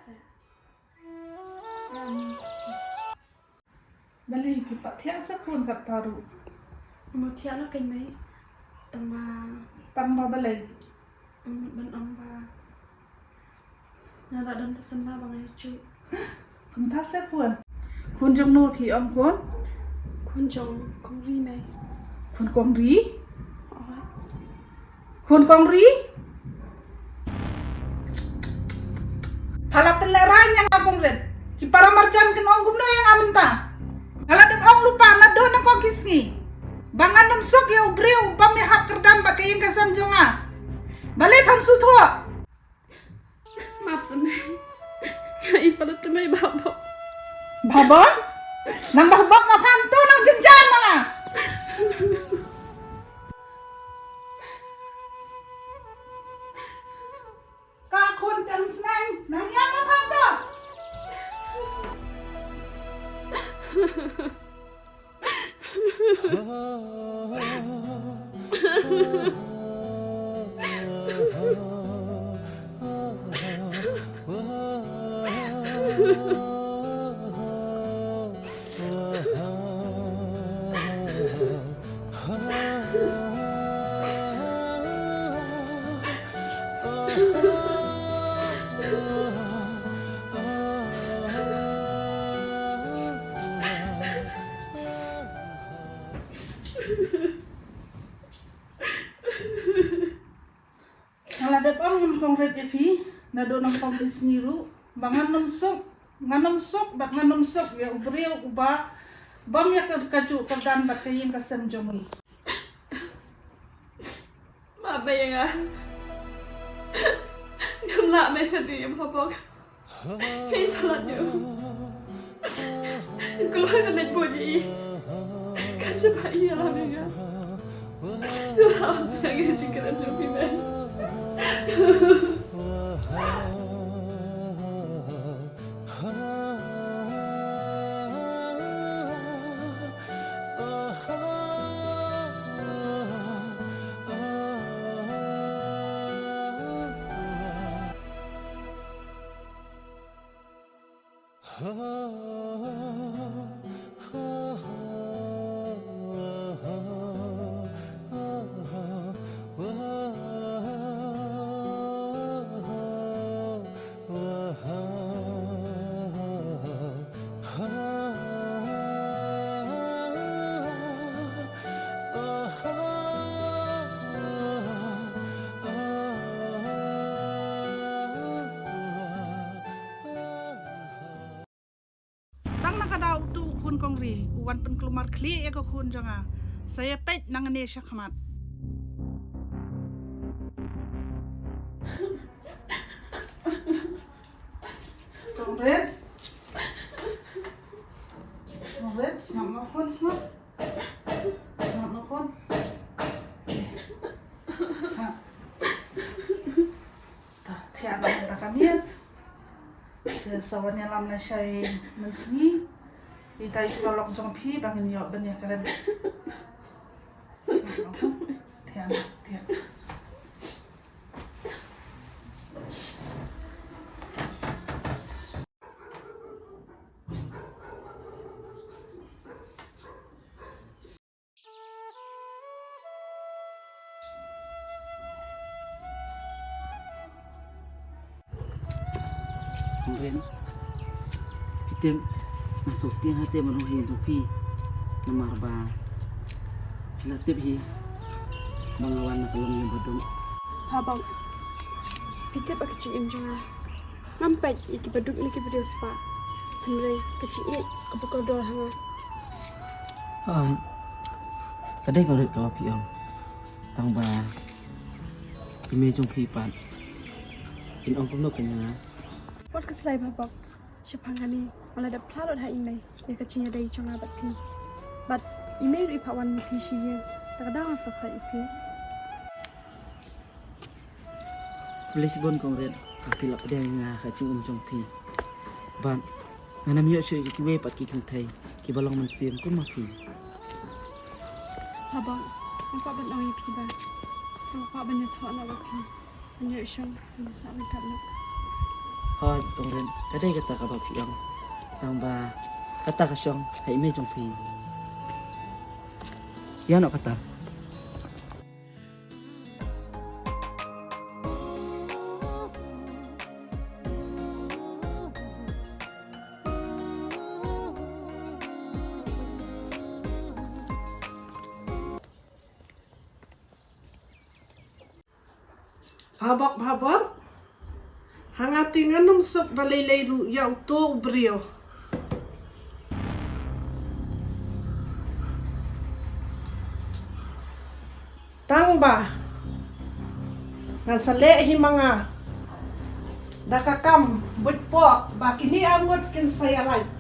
sah. Dali kita tiang sekun kat taru. Kemudian lo kan mai Tambah balai. ban amba. Nada dan tersenda bang cu. Kunta sekun. Kun jong no thi om kun. Kunjong kongri mai. Kun kongri. Oh, Kun kongri. Hala peleran yang akong red. Ki para marjan ken ong gumno yang amenta. Hala dek ong lupa na do na kong kisngi. Bangan num sok ya ubreu bam ya hap kerdam ba kayeng kasam jonga. Balai pam sutho. maaf semai. Kai pada temai babo. Babon? Nang bahbok na panto nang jenjan mga. Ka kun tang snang nang yang ma panto. Nala dep ong nang konkret ya fi, na do nang konkret sniru, bangan nganom sok, bak nganom sok ya ubreu uba, bam ya kaju kerdan bak kayeng kasam jongi. Maaf ya. Gamla mai kadi babo. Kai talat yo. Keluar kan naik bodi. Kan coba iya lah ya. Tuhan, jangan cikir joki mai. Tang nakadaw tu kun kongri, uwan pen kelumar kli ya ko kun jonga. Saya pet nang Indonesia khamat. Kongret. Kongret, snap nokon snap. Snap nokon. Snap. Tah, tiada tak kamian. Ke sawannya lam na syai mensengi. Itai lolok jong pi bangin yo ben ya karen. Tiada. Kemudian kita masuk tiang hati menuhi jopi nomor ba pilatip hi bangawan na kalong yung badong Habang pitip ak ciim jonga. Nampai iki baduk ni ki video spa. Henry kecil kepukul dol hanga. kadai kau rit kau piam tang ba ime jong pi pan in ong kum no kanya Wat keslai babak. Syapangani malah ada plalot ha imei. Ya kecilnya dari jonga bat pi. Bat imei ri pawan pi shiye. Takadang sakha ipi. boleh sibon kong ret pilap dia nga kacing jong pi ban nanam yo shui ki we pat ki kan thai ki balong man sim kun ma pi Habang nampak ban awi pi ba. Nampak ban ya thok na ba pi. Ban ya syang ban sa ban kap na. Hoi tong ren kadai kata ka ba piang tang ba kata ka syong hai me jong pi ya no kata Habak hangatingan num sok balay ru ya to brio. Tang ba ngan sale hi mga dakakam but po ba kini angot kin saya like